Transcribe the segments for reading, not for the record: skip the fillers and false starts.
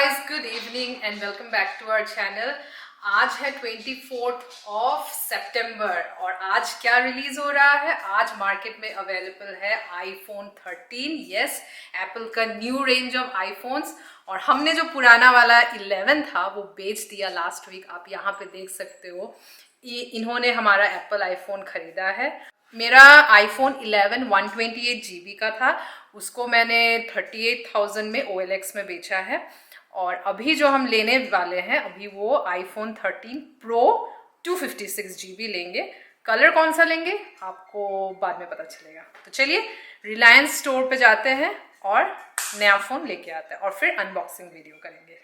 guys, good evening and welcome back to our channel. आज है 24th of सितंबर और आज क्या रिलीज हो रहा है? आज मार्केट में अवेलेबल है iPhone 13. यस, एप्पल का न्यू रेंज ऑफ आईफोन्स. और हमने जो पुराना वाला 11 था वो बेच दिया लास्ट वीक. आप यहाँ पे देख सकते हो, इन्होंने हमारा एप्पल आईफोन खरीदा है. मेरा आईफोन 11 128 GB का था, उसको मैंने 38,000 में OLX में बेचा है. और अभी जो हम लेने वाले हैं अभी वो आईफोन 13 प्रो 256 GB लेंगे. कलर कौन सा लेंगे आपको बाद में पता चलेगा. तो चलिए रिलायंस स्टोर पे जाते हैं और नया फ़ोन लेके आते हैं और फिर अनबॉक्सिंग वीडियो करेंगे.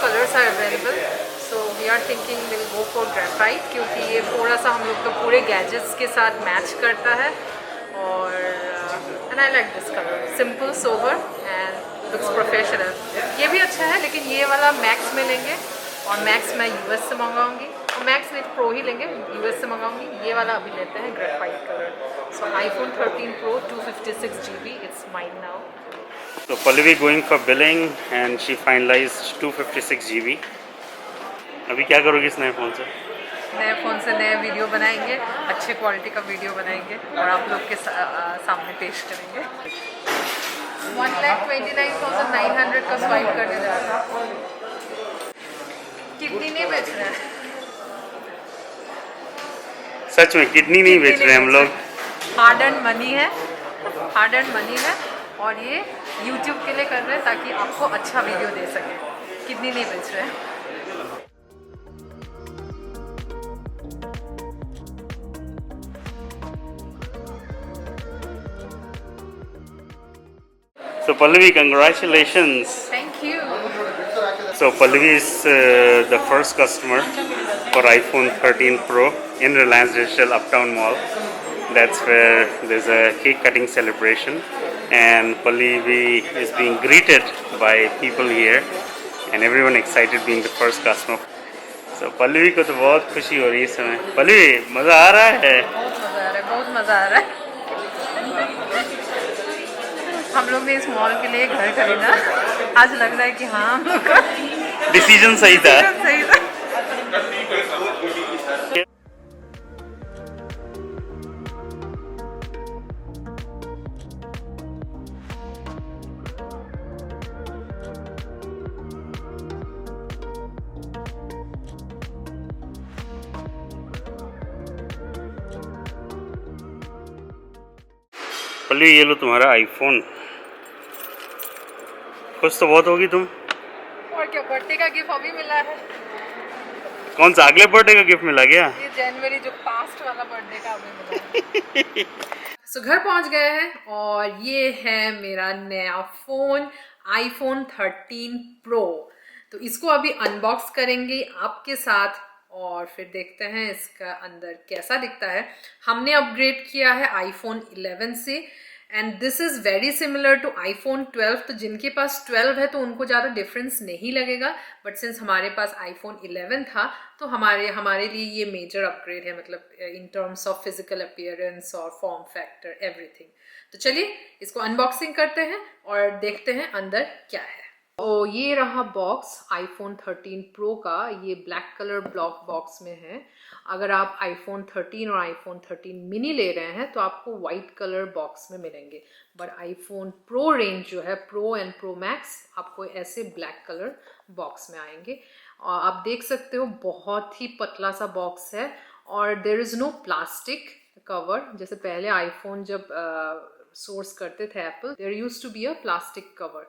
Colors are available, so we are thinking we'll go for graphite क्योंकि ये थोड़ा सा हम लोग तो पूरे गैजेट्स के साथ मैच करता है. और and I like this color, simple, sober and looks professional. ये भी अच्छा है, लेकिन ये वाला मैक्स में लेंगे और मैक्स मैं US से मंगाऊंगी. और मैक्स नहीं, प्रो ही लेंगे, US से मंगाऊंगी. ये वाला अभी लेते हैं graphite colour. So iPhone 13 Pro 256 GB, it's mine now. So Pallavi going for billing and she finalized 256 GB. अभी क्या करोगी इस नए फ़ोन से? नए फ़ोन से नए वीडियो बनाएंगे, अच्छे क्वालिटी का वीडियो बनाएंगे और आप लोग के सामने पेश करेंगे. 1,29,900 का स्वाइप करने जा रहा है. किडनी नहीं बेच रहे हैं. सच में किडनी नहीं बेच रहे हम लोग. हार्ड एंड मनी है, हार्ड एंड मनी है. और ये YouTube के लिए कर रहे हैं ताकि आपको अच्छा वीडियो दे सके. किडनी नहीं बेच रहे हैं. So Pallavi, congratulations. Thank you. So Pallavi is the first customer for iPhone 13 Pro in Reliance Digital Uptown Mall. That's where there's a cake cutting celebration. And Pallavi is being greeted by people here and everyone excited being the first customer. So Pallavi को तो बहुत खुशी हो रही है इस समय. Pallavi, मज़ा आ रहा है? बहुत मज़ा आ रहा है, बहुत मज़ा आ रहा है. हम लोग ने इस मॉल के लिए घर खरीदा. आज लग रहा है कि हाँ हम लोग का डिसीजन सही था. सही था. पल्लवी, ये लो तुम्हारा आईफोन. खुश तो बहुत होगी तुम. और क्या, बर्थडे का गिफ्ट अभी मिला है. कौन सा अगले बर्थडे का गिफ्ट मिला क्या? ये जनवरी जो पास्ट वाला बर्थडे का अभी मिला. सो घर पहुंच गए हैं और ये है मेरा नया फ़ोन iPhone 13 Pro. तो इसको अभी अनबॉक्स करेंगे आपके साथ और फिर देखते हैं इसका अंदर कैसा दिखता है. हमने अपग्रेड किया है iPhone 11 से and this is very similar to iPhone 12. तो जिनके पास 12 है तो उनको ज़्यादा डिफरेंस नहीं लगेगा, बट सिंस हमारे पास iPhone 11 था तो हमारे लिए ये मेजर अपग्रेड है, मतलब in terms of physical appearance और फॉर्म फैक्टर एवरीथिंग. तो चलिए इसको अनबॉक्सिंग करते हैं और देखते हैं अंदर क्या है. तो ये रहा बॉक्स iPhone 13 Pro का. ये ब्लैक कलर ब्लॉक बॉक्स में है. अगर आप iPhone 13 और iPhone 13 मिनी ले रहे हैं तो आपको वाइट कलर बॉक्स में मिलेंगे, बट iPhone Pro रेंज जो है, Pro एंड Pro Max, आपको ऐसे ब्लैक कलर बॉक्स में आएंगे. आप देख सकते हो बहुत ही पतला सा बॉक्स है और there is no plastic cover. जैसे पहले आईफोन जब सोर्स करते थे Apple, there used to be a plastic cover.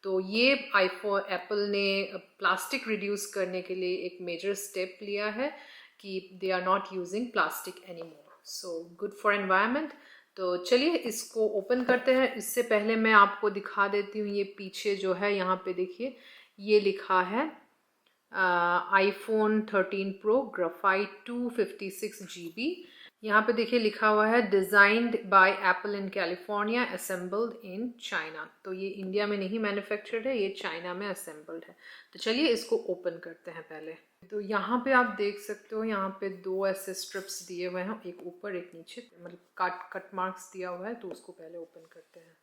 तो ये आईफोन एप्पल ने प्लास्टिक रिड्यूस करने के लिए एक मेजर स्टेप लिया है कि they are not using plastic any more, so good for environment. तो चलिए इसको ओपन करते हैं। इससे पहले मैं आपको दिखा देती हूँ, ये पीछे जो है यहाँ पे देखिए, ये लिखा है आईफोन 13 प्रो ग्राफाइट 256 GB। यहाँ पे देखिए लिखा हुआ है designed bye Apple in California, assembled in China. तो ये इंडिया में नहीं मैन्युफैक्चर्ड है, ये चाइना में असेंबल्ड है। तो चलिए इसको ओपन करते हैं पहले। तो यहाँ पे आप देख सकते हो, यहाँ पे दो ऐसे स्ट्रिप्स दिए हुए हैं, एक ऊपर एक नीचे, मतलब कट मार्क्स दिया हुआ है। तो उसको पहले ओपन करते हैं।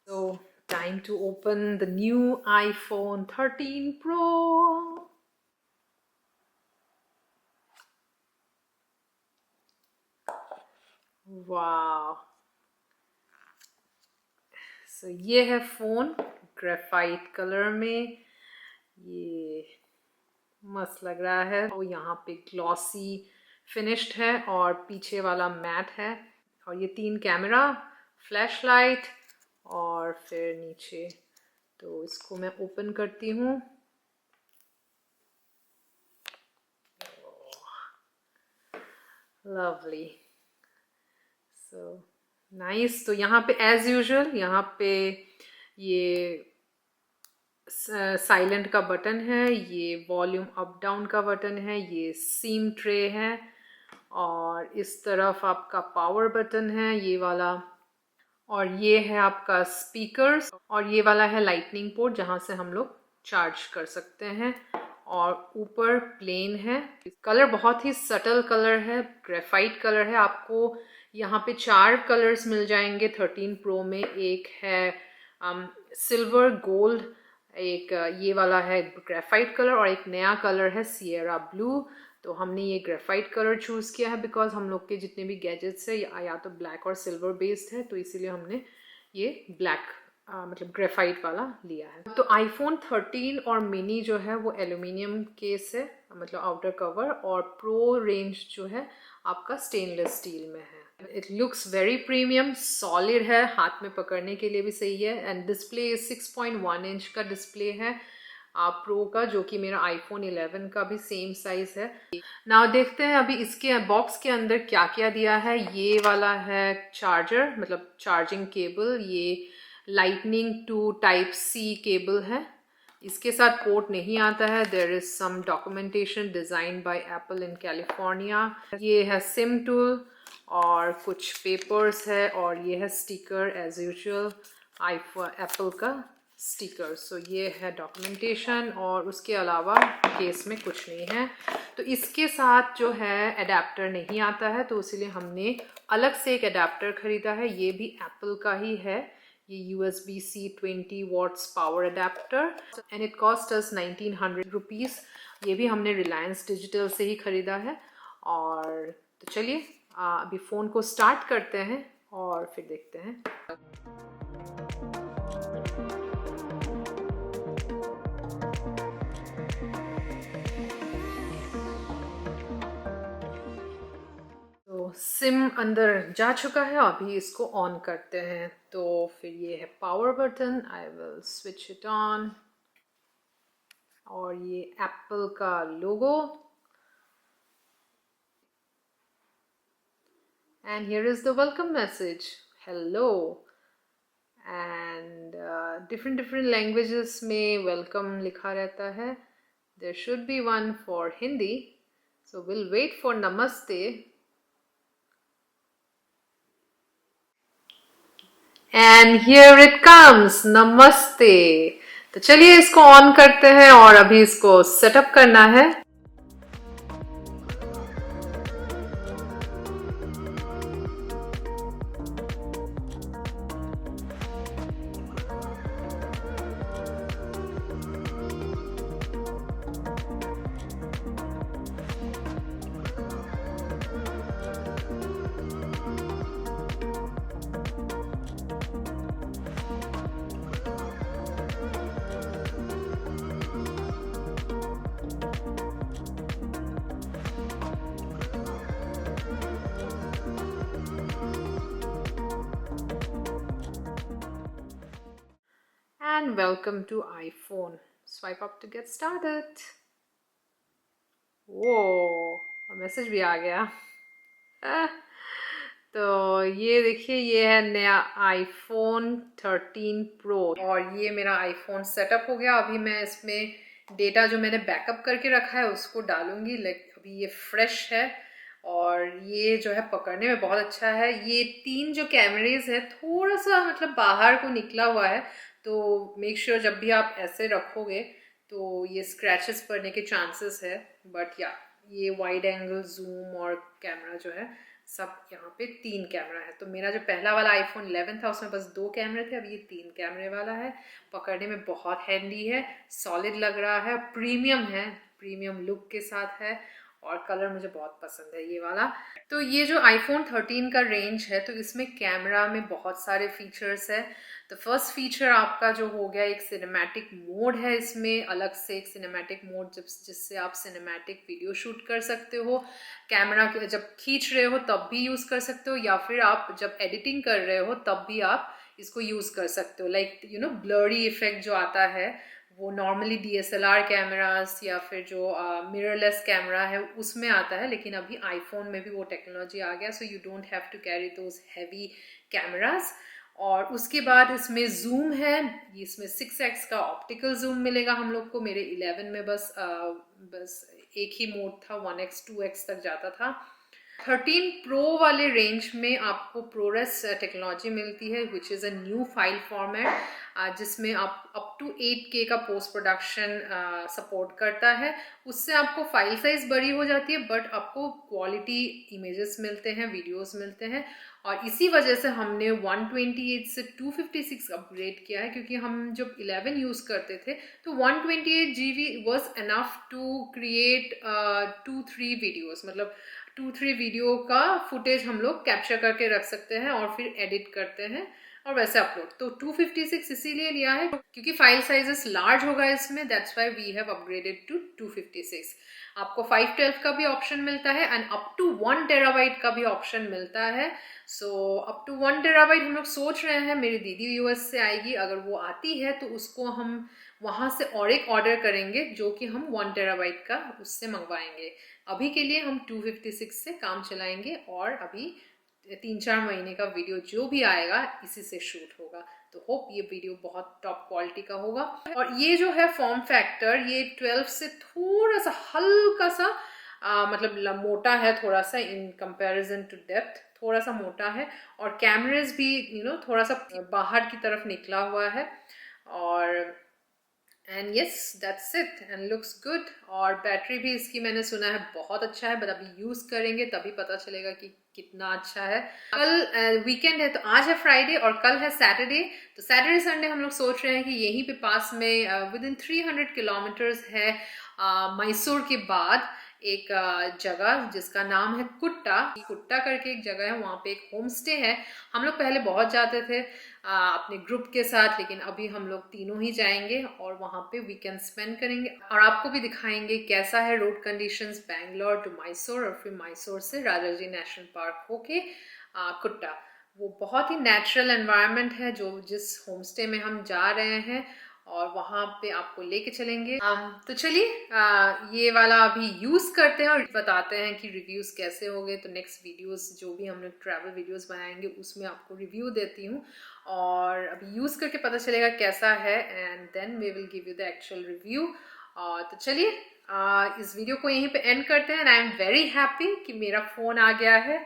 So time to open the new iPhone 13 Pro. Wow. So ये है फ़ोन ग्रेफाइट कलर में, ये मस्त लग रहा है। और यहाँ पे ग्लॉसी फिनिश्ड है और पीछे वाला मैट है। और ये 3 कैमरा, फ्लैश लाइट और फिर नीचे। तो इसको मैं ओपन करती हूँ। Lovely, so nice. तो यहाँ पे एज यूजुअल यहाँ पे ये साइलेंट का बटन है, ये वॉल्यूम अप डाउन का बटन है, ये सिम ट्रे है और इस तरफ आपका पावर बटन है ये वाला, और ये है आपका स्पीकर्स, और ये वाला है लाइटनिंग पोर्ट जहाँ से हम लोग चार्ज कर सकते हैं। और ऊपर प्लेन है। कलर बहुत ही सटल कलर है, ग्रेफाइट कलर है। आपको यहाँ पे 4 कलर्स मिल जाएंगे 13 प्रो में। एक है सिल्वर गोल्ड, एक ये वाला है ग्रेफाइट कलर, और एक नया कलर है सियरा ब्लू। तो हमने ये ग्रेफाइट कलर चूज़ किया है बिकॉज हम लोग के जितने भी गैजेट्स है या तो ब्लैक और सिल्वर बेस्ड है, तो इसीलिए हमने ये ब्लैक मतलब ग्रेफाइट वाला लिया है। तो आईफोन 13 और मिनी जो है वो एल्यूमिनियम केस है, मतलब आउटर कवर, और प्रो रेंज जो है आपका स्टेनलेस स्टील में है। It looks very premium, solid है, हाथ में पकड़ने के लिए भी सही है। एंड डिस्प्ले 6.1 इंच का डिस्प्ले है प्रो का, जो कि मेरा आईफोन 11 का भी सेम साइज है। नाउ देखते हैं अभी इसके बॉक्स के अंदर क्या क्या दिया है। ये वाला है चार्जर, मतलब चार्जिंग केबल, ये lightning to type C cable है। इसके साथ पोर्ट नहीं आता है। There is some documentation design by Apple in California. ये है सिम टूल और कुछ पेपर्स है, और ये है sticker as usual iPhone Apple का स्टिकर। सो ये है डॉक्यूमेंटेशन, और उसके अलावा केस में कुछ नहीं है। तो इसके साथ जो है अडेप्टर नहीं आता है, तो इसीलिए हमने अलग से एक अडेप्टर खरीदा है। ये भी एप्पल का ही है, ये USB-C 20 watts power adapter, and it cost us 1900 rupees. ये भी हमने रिलायंस डिजिटल से ही ख़रीदा है। और तो चलिए अभी फ़ोन को स्टार्ट करते हैं और फिर देखते हैं। सिम अंदर जा चुका है, अभी इसको ऑन करते हैं। तो फिर ये है power button, I will switch it on, और ये एप्पल का logo, and here is the welcome message, hello. And different languages में वेलकम लिखा रहता है। There should be one for Hindi, so will wait for namaste. And here it comes, namaste. तो चलिए इसको ऑन करते हैं और अभी इसको सेटअप करना है। and welcome to iPhone. Swipe up to get started. वो मैसेज भी आ गया। तो ये देखिए, ये है नया iPhone 13 Pro और ये मेरा iPhone सेटअप हो गया। अभी मैं इसमें डेटा जो मैंने बैकअप करके रखा है उसको डालूंगी। लाइक अभी ये फ्रेश है और ये जो है पकड़ने में बहुत अच्छा है। ये 3 जो कैमरेज है थोड़ा सा मतलब बाहर को निकला हुआ है, तो मेक श्योर जब भी आप ऐसे रखोगे तो ये स्क्रैचेस पड़ने के चांसेस है। बट या ये वाइड एंगल जूम और कैमरा जो है सब यहाँ पे 3 कैमरा है। तो मेरा जो पहला वाला iPhone 11 था उसमें बस 2 कैमरे थे, अब ये 3 कैमरे वाला है। पकड़ने में बहुत हैंडी है, सॉलिड लग रहा है, प्रीमियम है, प्रीमियम लुक के साथ है और कलर मुझे बहुत पसंद है ये वाला। तो ये जो iPhone 13 का रेंज है तो इसमें कैमरा में बहुत सारे फीचर्स है। तो फर्स्ट फीचर आपका जो हो गया एक सिनेमैटिक मोड है, इसमें अलग से एक सिनेमैटिक मोड जिससे आप सिनेमैटिक वीडियो शूट कर सकते हो। कैमरा जब खींच रहे हो तब भी यूज़ कर सकते हो या फिर आप जब एडिटिंग कर रहे हो तब भी आप इसको यूज़ कर सकते हो। लाइक ब्लरी इफेक्ट जो आता है वो नॉर्मली DSLR कैमरास या फिर जो मिररलेस कैमरा है उसमें आता है, लेकिन अभी आईफोन में भी वो टेक्नोलॉजी आ गया। So you don't have to carry those heavy cameras. और उसके बाद इसमें जूम है, इसमें 6x का ऑप्टिकल जूम मिलेगा हम लोग को। मेरे 11 में बस एक ही मोड था, 1x 2x तक जाता था। 13 प्रो वाले रेंज में आपको प्रोरेस टेक्नोलॉजी मिलती है which is a new file format जिसमें आप अप टू 8K का पोस्ट प्रोडक्शन सपोर्ट करता है। उससे आपको फाइल साइज बड़ी हो जाती है बट आपको क्वालिटी इमेजेस मिलते हैं, वीडियोस मिलते हैं। और इसी वजह से हमने 128 से 256 अपग्रेड किया है, क्योंकि हम जब 11 यूज़ करते थे तो 128 GB was enough to create 2-3 videos. मतलब 2-3 वीडियो का फुटेज हम लोग कैप्चर करके रख सकते हैं और फिर एडिट करते हैं और वैसे अपलोड। तो 256 इसीलिए लिया है क्योंकि फाइल साइजेस लार्ज होगा इसमें, that's why we have upgraded to 256। आपको 512 का भी ऑप्शन मिलता है एंड अप टू 1 टेराबाइट का भी ऑप्शन मिलता है। सो अप टू 1 टेराबाइट हम लोग सोच रहे हैं, मेरी दीदी US से आएगी, अगर वो आती है तो उसको हम वहाँ से और एक ऑर्डर करेंगे जो कि हम 1 टेराबाइट का उससे मंगवाएंगे। अभी के लिए हम 256 से काम चलाएंगे और अभी 3-4 महीने का वीडियो जो भी आएगा इसी से शूट होगा। तो होप ये वीडियो बहुत टॉप क्वालिटी का होगा। और ये जो है फॉर्म फैक्टर, ये 12 से थोड़ा सा हल्का सा मतलब मोटा है थोड़ा सा इन कंपैरिजन टू डेप्थ, थोड़ा सा मोटा है। और कैमरेज भी थोड़ा सा बाहर की तरफ निकला हुआ है। और and yes that's it and looks good. और बैटरी भी इसकी मैंने सुना है बहुत अच्छा है, बट अभी यूज़ करेंगे तभी पता चलेगा कि कितना अच्छा है। कल वीकेंड है, तो आज है फ्राइडे और कल है सैटरडे। तो सैटरडे संडे हम लोग सोच रहे हैं कि यहीं पे पास में विद इन 300 किलोमीटर्स है मैसूर के बाद एक जगह जिसका नाम है कुट्टा। कुट्टा करके एक जगह है, वहाँ पे एक होम स्टे है। हम लोग पहले बहुत जाते थे अपने ग्रुप के साथ, लेकिन अभी हम लोग तीनों ही जाएंगे और वहाँ पे वीकेंड स्पेंड करेंगे और आपको भी दिखाएंगे कैसा है road conditions Bangalore to Mysore और फिर मैसूर से राजाजी नेशनल पार्क होके कुट्टा। वो बहुत ही नेचुरल एनवायरनमेंट है जो जिस होम स्टे में हम जा रहे हैं और वहाँ पे आपको लेके चलेंगे। तो चलिए ये वाला अभी यूज़ करते हैं और बताते हैं कि रिव्यूज़ कैसे हो गए। तो नेक्स्ट वीडियोस जो भी हम लोग ट्रैवल वीडियोस बनाएंगे उसमें आपको रिव्यू देती हूँ और अभी यूज़ करके पता चलेगा कैसा है and then we will give you the actual review. तो चलिए इस वीडियो को यहीं पे एंड करते हैं। आई एम वेरी हैप्पी कि मेरा फ़ोन आ गया है,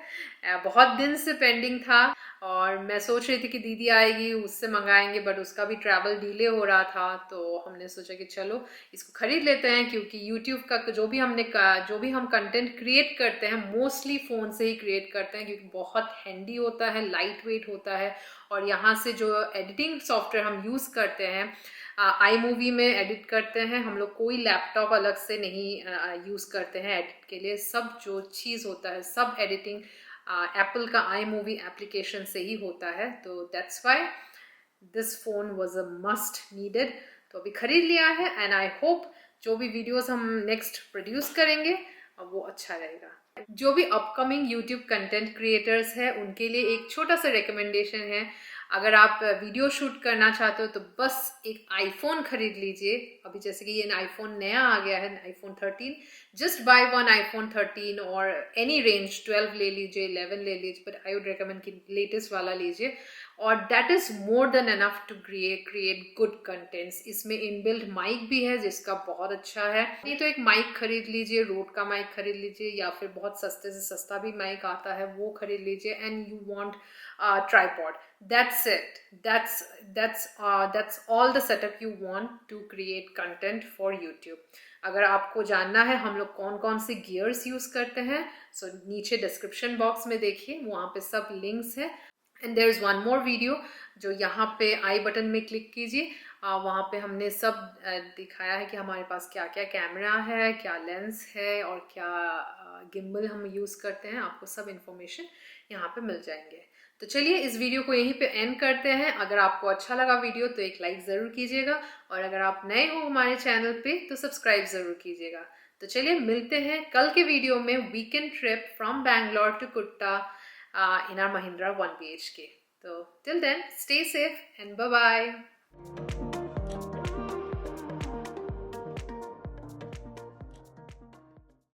बहुत दिन से पेंडिंग था और मैं सोच रही थी कि दीदी आएगी उससे मंगाएंगे, बट उसका भी ट्रैवल डिले हो रहा था। तो हमने सोचा कि चलो इसको ख़रीद लेते हैं, क्योंकि यूट्यूब का जो भी हम कंटेंट क्रिएट करते हैं मोस्टली फ़ोन से ही क्रिएट करते हैं, क्योंकि बहुत हैंडी होता है, लाइट वेट होता है। और यहाँ से जो एडिटिंग सॉफ्टवेयर हम यूज़ करते हैं iMovie में एडिट करते हैं हम लोग, कोई लैपटॉप अलग से नहीं यूज़ करते हैं एडिट के लिए। सब जो चीज़ होता है सब एडिटिंग एप्पल का iMovie एप्लीकेशन से ही होता है। तो that's why this phone was a must needed. तो अभी खरीद लिया है एंड आई होप जो भी वीडियोस हम नेक्स्ट प्रोड्यूस करेंगे वो अच्छा रहेगा। जो भी अपकमिंग यूट्यूब कंटेंट क्रिएटर्स हैं उनके लिए एक छोटा सा रिकमेंडेशन है, अगर आप वीडियो शूट करना चाहते हो तो बस एक आईफोन खरीद लीजिए। अभी जैसे कि ये आईफोन नया आ गया है, iPhone 13, just by one iPhone 13 और एनी रेंज 12 ले लीजिए, 11 ले लीजिए, बट आई वुड रिकमेंड कि लेटेस्ट वाला लीजिए। और that is more than enough to create good contents. इसमें इनबिल्ट माइक भी है जिसका बहुत अच्छा है। नहीं तो एक माइक खरीद लीजिए, रोड का माइक खरीद लीजिए, या फिर बहुत सस्ते से सस्ता भी माइक आता है वो खरीद लीजिए। And you want tripod, that's it, that's all the setup you want to create content for YouTube। अगर आपको जानना है हम लोग कौन कौन से गियर्स यूज करते हैं, सो नीचे डिस्क्रिप्शन बॉक्स में देखिए, वहाँ पे सब लिंक्स है। And there is one more video जो यहाँ पे आई बटन में क्लिक कीजिए, वहाँ पे हमने सब दिखाया है कि हमारे पास क्या क्या कैमरा है, क्या लेंस है और क्या गिम्बल हम यूज़ करते हैं। आपको सब इन्फॉर्मेशन यहाँ पे मिल जाएंगे। तो चलिए इस वीडियो को यहीं पे एंड करते हैं। अगर आपको अच्छा लगा वीडियो तो एक लाइक ज़रूर कीजिएगा, और अगर आप नए हो हमारे चैनल पे तो सब्सक्राइब ज़रूर कीजिएगा। तो चलिए मिलते हैं कल के वीडियो में, weekend trip from Bangalore to Kutta in our Mahindra 1 BHK. So till then, stay safe and bye-bye.